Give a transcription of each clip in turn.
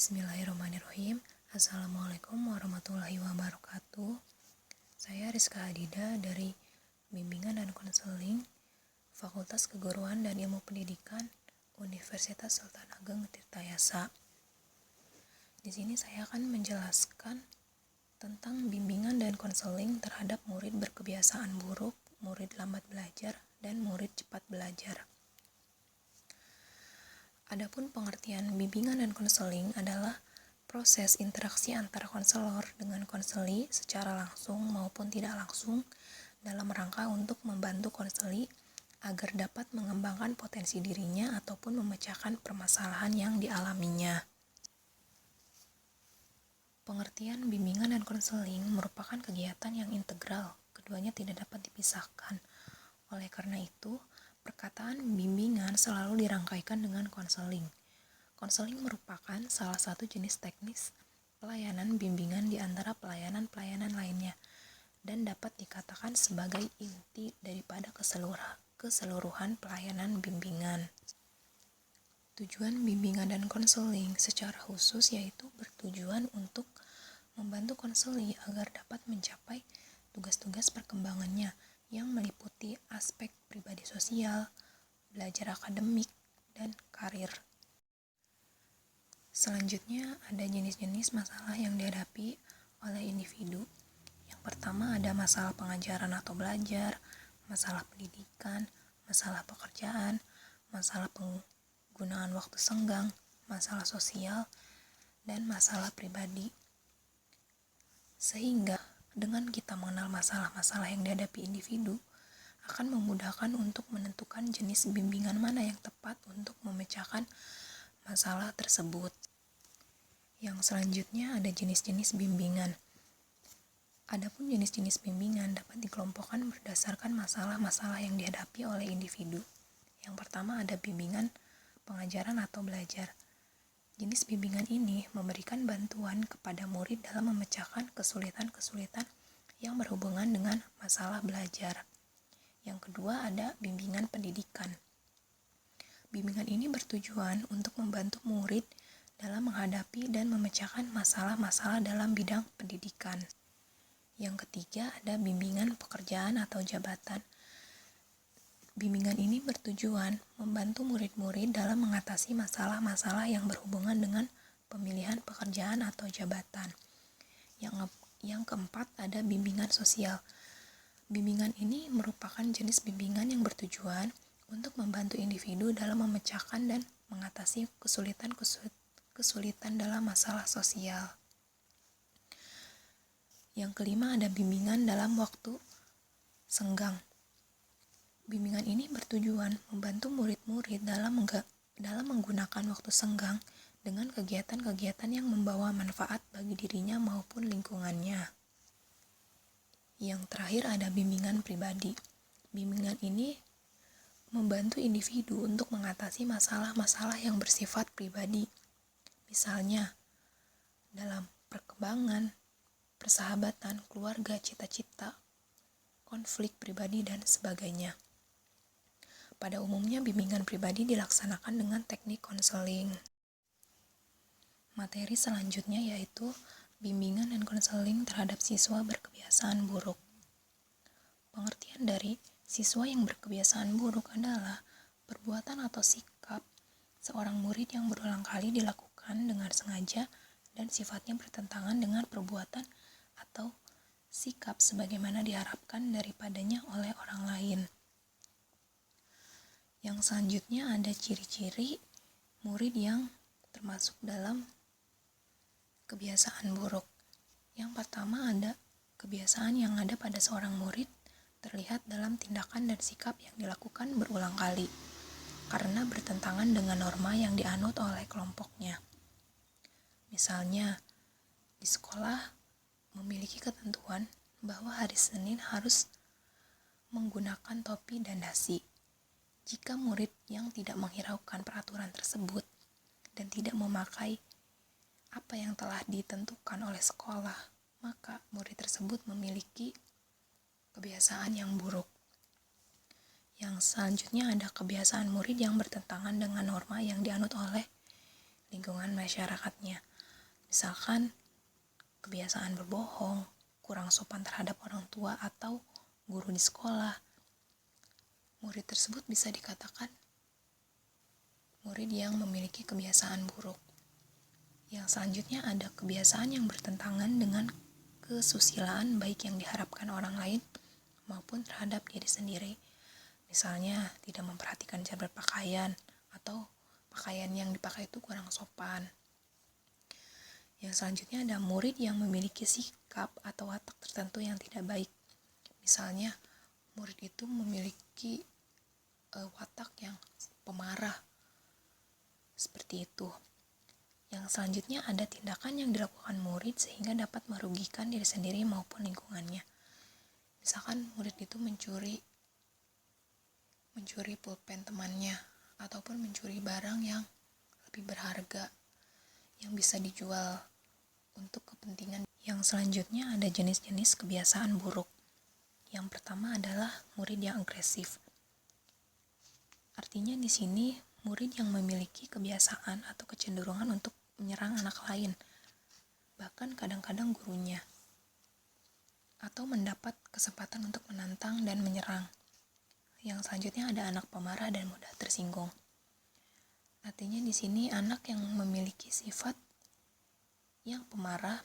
Bismillahirrahmanirrahim. Assalamualaikum warahmatullahi wabarakatuh. Saya Rizka Adida dari Bimbingan dan Konseling Fakultas Keguruan dan Ilmu Pendidikan Universitas Sultan Ageng Tirtayasa. Di sini saya akan menjelaskan tentang bimbingan dan konseling terhadap murid berkebiasaan buruk, murid lambat belajar, dan murid cepat belajar. Adapun pengertian bimbingan dan konseling adalah proses interaksi antara konselor dengan konseli secara langsung maupun tidak langsung dalam rangka untuk membantu konseli agar dapat mengembangkan potensi dirinya ataupun memecahkan permasalahan yang dialaminya. Pengertian bimbingan dan konseling merupakan kegiatan yang integral, keduanya tidak dapat dipisahkan. Oleh karena itu, perkataan bimbingan selalu dirangkaikan dengan konseling. Konseling merupakan salah satu jenis teknis pelayanan bimbingan di antara pelayanan-pelayanan lainnya dan dapat dikatakan sebagai inti daripada keseluruhan pelayanan bimbingan. Tujuan bimbingan dan konseling secara khusus yaitu bertujuan untuk membantu konseli agar dapat mencapai tugas-tugas perkembangannya yang meliputi aspek pribadi sosial, belajar akademik, dan karir. Selanjutnya ada jenis-jenis masalah yang dihadapi oleh individu. Yang pertama ada masalah pengajaran atau belajar, masalah pendidikan, masalah pekerjaan, masalah penggunaan waktu senggang, masalah sosial, dan masalah pribadi. Sehingga dengan kita mengenal masalah-masalah yang dihadapi individu, akan memudahkan untuk menentukan jenis bimbingan mana yang tepat untuk memecahkan masalah tersebut. Yang selanjutnya ada jenis-jenis bimbingan. Adapun jenis-jenis bimbingan dapat dikelompokkan berdasarkan masalah-masalah yang dihadapi oleh individu. Yang pertama ada bimbingan pengajaran atau belajar. Jenis bimbingan ini memberikan bantuan kepada murid dalam memecahkan kesulitan-kesulitan yang berhubungan dengan masalah belajar. Yang kedua ada bimbingan pendidikan. Bimbingan ini bertujuan untuk membantu murid dalam menghadapi dan memecahkan masalah-masalah dalam bidang pendidikan. Yang ketiga ada bimbingan pekerjaan atau jabatan. Bimbingan ini bertujuan membantu murid-murid dalam mengatasi masalah-masalah yang berhubungan dengan pemilihan pekerjaan atau jabatan. Yang keempat ada bimbingan sosial. Bimbingan ini merupakan jenis bimbingan yang bertujuan untuk membantu individu dalam memecahkan dan mengatasi kesulitan dalam masalah sosial. Yang kelima ada bimbingan dalam waktu senggang. Bimbingan ini bertujuan membantu murid-murid dalam menggunakan waktu senggang dengan kegiatan-kegiatan yang membawa manfaat bagi dirinya maupun lingkungannya. Yang terakhir ada bimbingan pribadi. Bimbingan ini membantu individu untuk mengatasi masalah-masalah yang bersifat pribadi. Misalnya, dalam perkembangan, persahabatan, keluarga, cita-cita, konflik pribadi, dan sebagainya. Pada umumnya, bimbingan pribadi dilaksanakan dengan teknik konseling. Materi selanjutnya yaitu bimbingan dan konseling terhadap siswa berkebiasaan buruk. Pengertian dari siswa yang berkebiasaan buruk adalah perbuatan atau sikap seorang murid yang berulang kali dilakukan dengan sengaja dan sifatnya bertentangan dengan perbuatan atau sikap sebagaimana diharapkan daripadanya oleh orang lain. Yang selanjutnya ada ciri-ciri murid yang termasuk dalam kebiasaan buruk. Yang pertama ada kebiasaan yang ada pada seorang murid terlihat dalam tindakan dan sikap yang dilakukan berulang kali karena bertentangan dengan norma yang dianut oleh kelompoknya. Misalnya, di sekolah memiliki ketentuan bahwa hari Senin harus menggunakan topi dan dasi. Jika murid yang tidak menghiraukan peraturan tersebut dan tidak memakai apa yang telah ditentukan oleh sekolah, maka murid tersebut memiliki kebiasaan yang buruk. Yang selanjutnya ada kebiasaan murid yang bertentangan dengan norma yang dianut oleh lingkungan masyarakatnya. Misalkan kebiasaan berbohong, kurang sopan terhadap orang tua atau guru di sekolah. Murid tersebut bisa dikatakan murid yang memiliki kebiasaan buruk. Yang selanjutnya ada kebiasaan yang bertentangan dengan kesusilaan baik yang diharapkan orang lain maupun terhadap diri sendiri. Misalnya tidak memperhatikan cara berpakaian atau pakaian yang dipakai itu kurang sopan. Yang selanjutnya ada murid yang memiliki sikap atau watak tertentu yang tidak baik. Misalnya murid itu memiliki watak yang pemarah, seperti itu. Yang selanjutnya ada tindakan yang dilakukan murid sehingga dapat merugikan diri sendiri maupun lingkungannya. Misalkan murid itu mencuri pulpen temannya ataupun mencuri barang yang lebih berharga yang bisa dijual untuk kepentingan. Yang selanjutnya ada jenis-jenis kebiasaan buruk. Yang pertama adalah murid yang agresif. Artinya di sini murid yang memiliki kebiasaan atau kecenderungan untuk menyerang anak lain, bahkan kadang-kadang gurunya, atau mendapat kesempatan untuk menantang dan menyerang. Yang selanjutnya ada anak pemarah dan mudah tersinggung. Artinya di sini anak yang memiliki sifat yang pemarah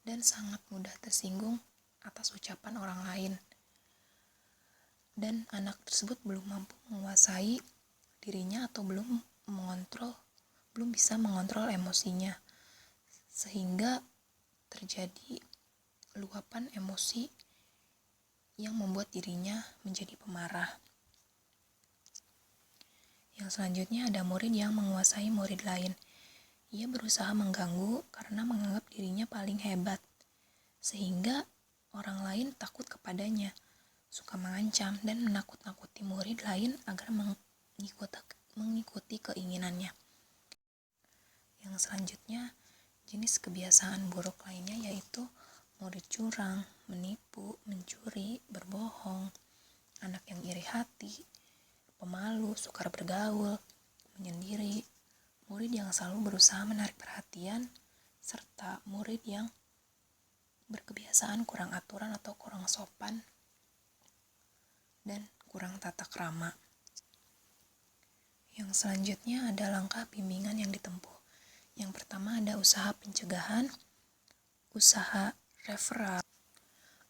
dan sangat mudah tersinggung atas ucapan orang lain. Dan anak tersebut belum mampu menguasai dirinya atau belum bisa mengontrol emosinya, sehingga terjadi luapan emosi yang membuat dirinya menjadi pemarah. Yang selanjutnya ada murid yang menguasai murid lain. Ia berusaha mengganggu karena menganggap dirinya paling hebat, sehingga orang lain takut kepadanya, suka mengancam dan menakut-nakuti murid lain agar mengikuti keinginannya. Yang selanjutnya, jenis kebiasaan buruk lainnya yaitu murid curang, menipu, mencuri, berbohong, anak yang iri hati, pemalu, sukar bergaul, menyendiri, murid yang selalu berusaha menarik perhatian, serta murid yang berkebiasaan kurang aturan atau kurang sopan dan kurang tata krama. Yang selanjutnya ada langkah bimbingan yang ditempuh. Yang pertama ada usaha pencegahan, usaha referral.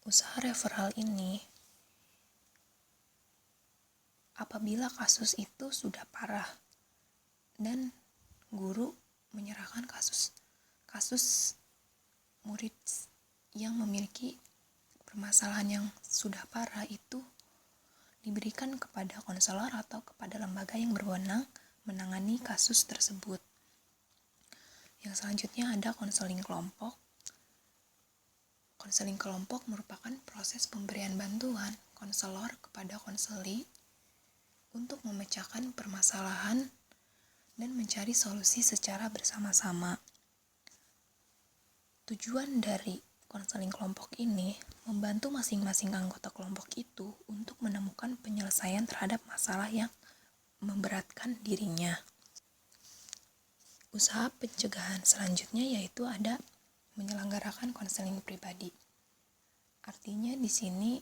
Usaha referral ini apabila kasus itu sudah parah dan guru menyerahkan kasus murid yang memiliki permasalahan yang sudah parah itu diberikan kepada konselor atau kepada lembaga yang berwenang menangani kasus tersebut. Yang selanjutnya ada konseling kelompok. Konseling kelompok merupakan proses pemberian bantuan konselor kepada konseli untuk memecahkan permasalahan dan mencari solusi secara bersama-sama. Tujuan dari konseling kelompok ini membantu masing-masing anggota kelompok itu untuk menemukan penyelesaian terhadap masalah yang memberatkan dirinya. Usaha pencegahan selanjutnya yaitu ada menyelenggarakan konseling pribadi. Artinya di sini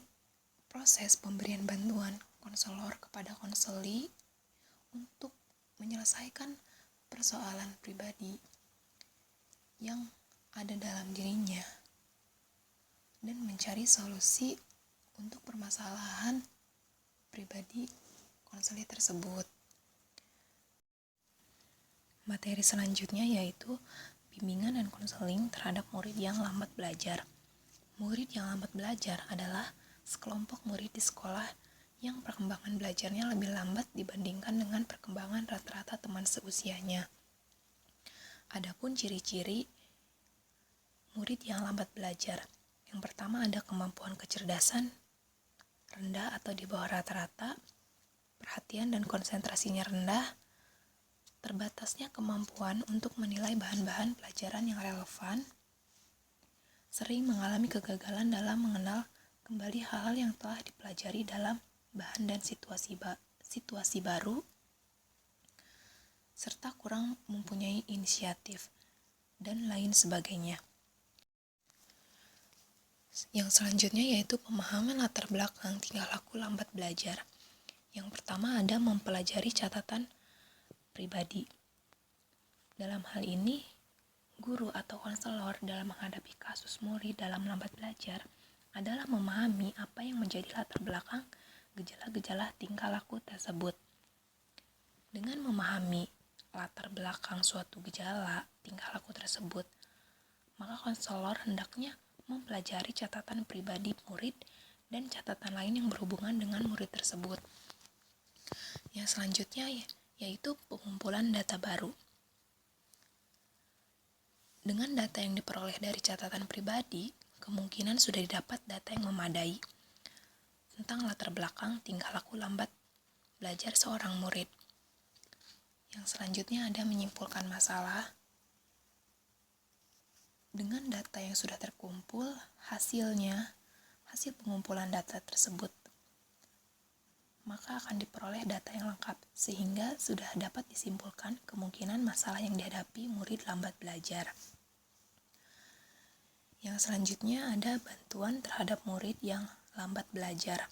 proses pemberian bantuan konselor kepada konseli untuk menyelesaikan persoalan pribadi yang ada dalam dirinya dan mencari solusi untuk permasalahan pribadi konseli tersebut. Materi selanjutnya yaitu bimbingan dan konseling terhadap murid yang lambat belajar. Murid yang lambat belajar adalah sekelompok murid di sekolah yang perkembangan belajarnya lebih lambat dibandingkan dengan perkembangan rata-rata teman seusianya. Adapun ciri-ciri murid yang lambat belajar. Yang pertama ada kemampuan kecerdasan rendah atau di bawah rata-rata, perhatian dan konsentrasinya rendah, terbatasnya kemampuan untuk menilai bahan-bahan pelajaran yang relevan, sering mengalami kegagalan dalam mengenal kembali hal-hal yang telah dipelajari dalam bahan dan situasi baru, serta kurang mempunyai inisiatif. dan lain sebagainya. Yang selanjutnya yaitu pemahaman latar belakang tingkah laku lambat belajar. Yang pertama ada mempelajari catatan pribadi. Dalam hal ini, guru atau konselor dalam menghadapi kasus murid dalam lambat belajar adalah memahami apa yang menjadi latar belakang gejala-gejala tingkah laku tersebut. Dengan memahami latar belakang suatu gejala tingkah laku tersebut, maka konselor hendaknya mempelajari catatan pribadi murid dan catatan lain yang berhubungan dengan murid tersebut. Yang selanjutnya yaitu pengumpulan data baru. Dengan data yang diperoleh dari catatan pribadi, kemungkinan sudah didapat data yang memadai tentang latar belakang tingkah laku lambat belajar seorang murid. Yang selanjutnya ada menyimpulkan masalah. Dengan data yang sudah terkumpul, hasil pengumpulan data tersebut, maka akan diperoleh data yang lengkap, sehingga sudah dapat disimpulkan kemungkinan masalah yang dihadapi murid lambat belajar. Yang selanjutnya ada bantuan terhadap murid yang lambat belajar.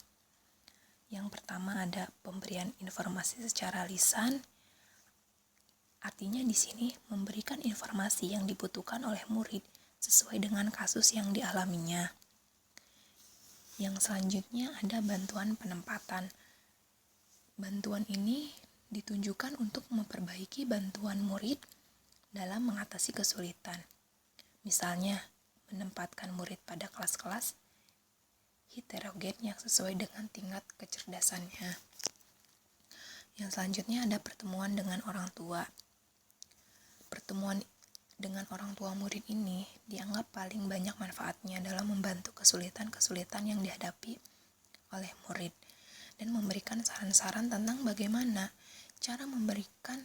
Yang pertama ada pemberian informasi secara lisan. Artinya di sini memberikan informasi yang dibutuhkan oleh murid sesuai dengan kasus yang dialaminya. Yang selanjutnya ada bantuan penempatan. Bantuan ini ditunjukkan untuk memperbaiki bantuan murid dalam mengatasi kesulitan. Misalnya, menempatkan murid pada kelas-kelas heterogen yang sesuai dengan tingkat kecerdasannya. Yang selanjutnya ada pertemuan dengan orang tua. Pertemuan dengan orang tua murid ini dianggap paling banyak manfaatnya dalam membantu kesulitan-kesulitan yang dihadapi oleh murid dan memberikan saran-saran tentang bagaimana cara memberikan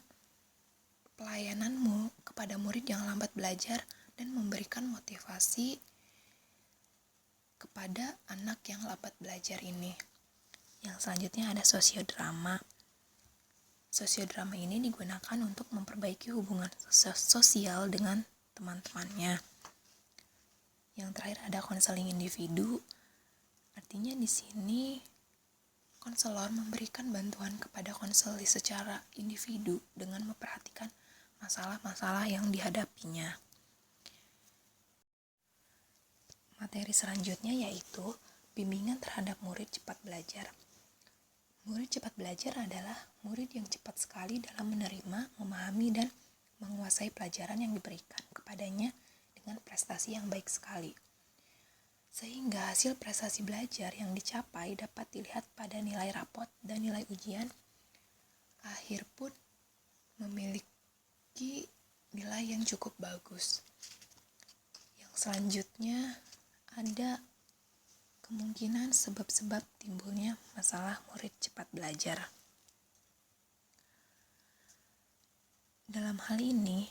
pelayananmu kepada murid yang lambat belajar dan memberikan motivasi kepada anak yang lambat belajar ini. Yang selanjutnya ada sosiodrama. Sosiodrama ini digunakan untuk memperbaiki hubungan sosial dengan teman-temannya. Yang terakhir ada konseling individu. Artinya di sini konselor memberikan bantuan kepada konseli secara individu dengan memperhatikan masalah-masalah yang dihadapinya. Materi selanjutnya yaitu bimbingan terhadap murid cepat belajar. Murid cepat belajar adalah murid yang cepat sekali dalam menerima, memahami, dan menguasai pelajaran yang diberikan kepadanya dengan prestasi yang baik sekali. Sehingga hasil prestasi belajar yang dicapai dapat dilihat pada nilai rapot dan nilai ujian akhir pun memiliki nilai yang cukup bagus. Yang selanjutnya ada kemungkinan sebab-sebab timbulnya masalah murid cepat belajar. Dalam hal ini,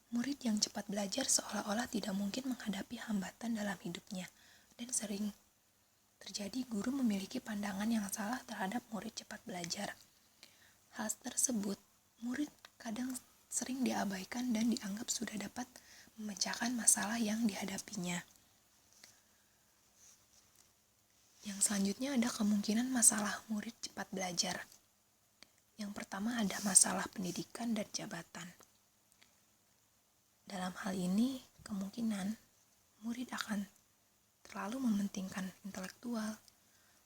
murid yang cepat belajar seolah-olah tidak mungkin menghadapi hambatan dalam hidupnya, dan sering terjadi guru memiliki pandangan yang salah terhadap murid cepat belajar. Hal tersebut, murid kadang sering diabaikan dan dianggap sudah dapat memecahkan masalah yang dihadapinya. Yang selanjutnya ada kemungkinan masalah murid cepat belajar. Yang pertama ada masalah pendidikan dan jabatan. Dalam hal ini, kemungkinan murid akan terlalu mementingkan intelektual,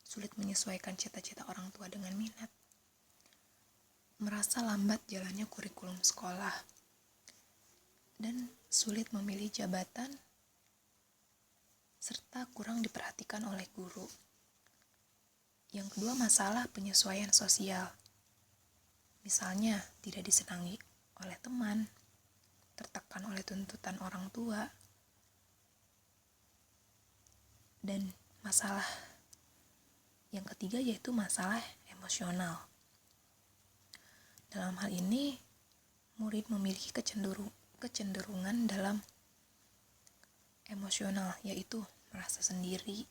sulit menyesuaikan cita-cita orang tua dengan minat, merasa lambat jalannya kurikulum sekolah, dan sulit memilih jabatan, serta kurang diperhatikan oleh guru. Yang kedua, masalah penyesuaian sosial. Misalnya, tidak disenangi oleh teman, tertekan oleh tuntutan orang tua, dan masalah yang ketiga yaitu masalah emosional. Dalam hal ini, murid memiliki kecenderungan dalam emosional, yaitu merasa sendiri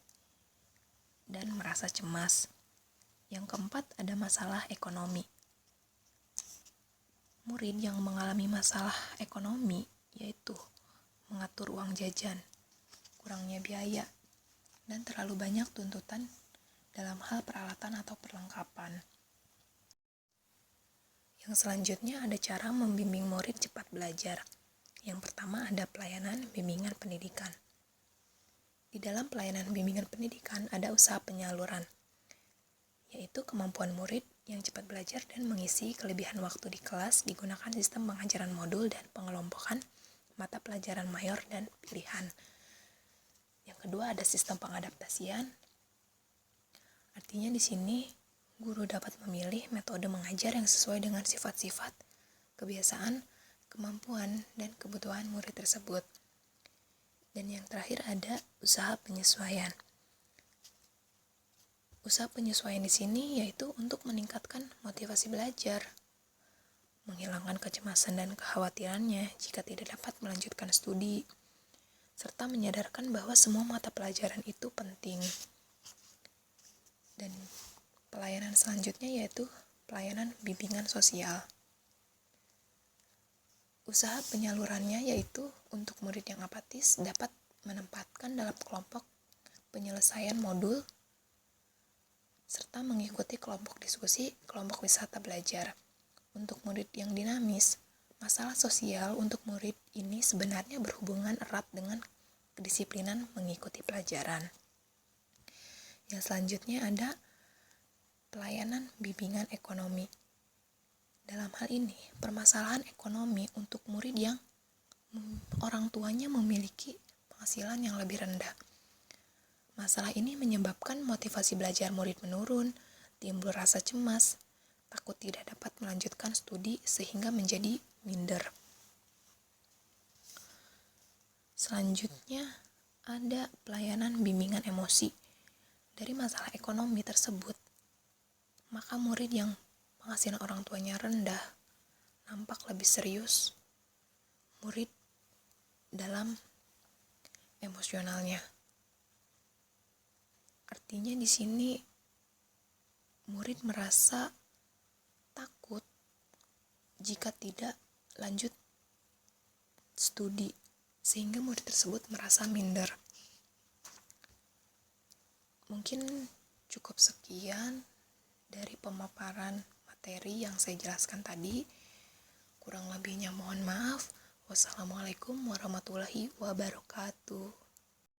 dan merasa cemas. Yang keempat ada masalah ekonomi. Murid yang mengalami masalah ekonomi, yaitu mengatur uang jajan, kurangnya biaya, dan terlalu banyak tuntutan dalam hal peralatan atau perlengkapan. Yang selanjutnya ada cara membimbing murid cepat belajar. Yang pertama ada pelayanan bimbingan pendidikan. Di dalam pelayanan bimbingan pendidikan ada usaha penyaluran, yaitu kemampuan murid yang cepat belajar dan mengisi kelebihan waktu di kelas digunakan sistem pengajaran modul dan pengelompokan mata pelajaran mayor dan pilihan. Yang kedua ada sistem pengadaptasian. Artinya di sini guru dapat memilih metode mengajar yang sesuai dengan sifat-sifat, kebiasaan, kemampuan, dan kebutuhan murid tersebut. Dan yang terakhir ada usaha penyesuaian. Usaha penyesuaian di sini yaitu untuk meningkatkan motivasi belajar, menghilangkan kecemasan dan kekhawatirannya jika tidak dapat melanjutkan studi, serta menyadarkan bahwa semua mata pelajaran itu penting. Dan pelayanan selanjutnya yaitu pelayanan bimbingan sosial. Usaha penyalurannya yaitu untuk murid yang apatis dapat menempatkan dalam kelompok penyelesaian modul serta mengikuti kelompok diskusi, kelompok wisata belajar. Untuk murid yang dinamis, masalah sosial untuk murid ini sebenarnya berhubungan erat dengan kedisiplinan mengikuti pelajaran. Yang selanjutnya ada pelayanan bimbingan ekonomi. Dalam hal ini, permasalahan ekonomi untuk murid yang orang tuanya memiliki penghasilan yang lebih rendah. Masalah ini menyebabkan motivasi belajar murid menurun, timbul rasa cemas, takut tidak dapat melanjutkan studi sehingga menjadi minder. Selanjutnya ada pelayanan bimbingan emosi. Dari masalah ekonomi tersebut, maka murid yang penghasilan orang tuanya rendah nampak lebih serius murid dalam emosionalnya. Artinya di sini murid merasa takut jika tidak lanjut studi, sehingga murid tersebut merasa minder. Mungkin cukup sekian dari pemaparan materi yang saya jelaskan tadi. Kurang lebihnya mohon maaf. Wassalamualaikum warahmatullahi wabarakatuh.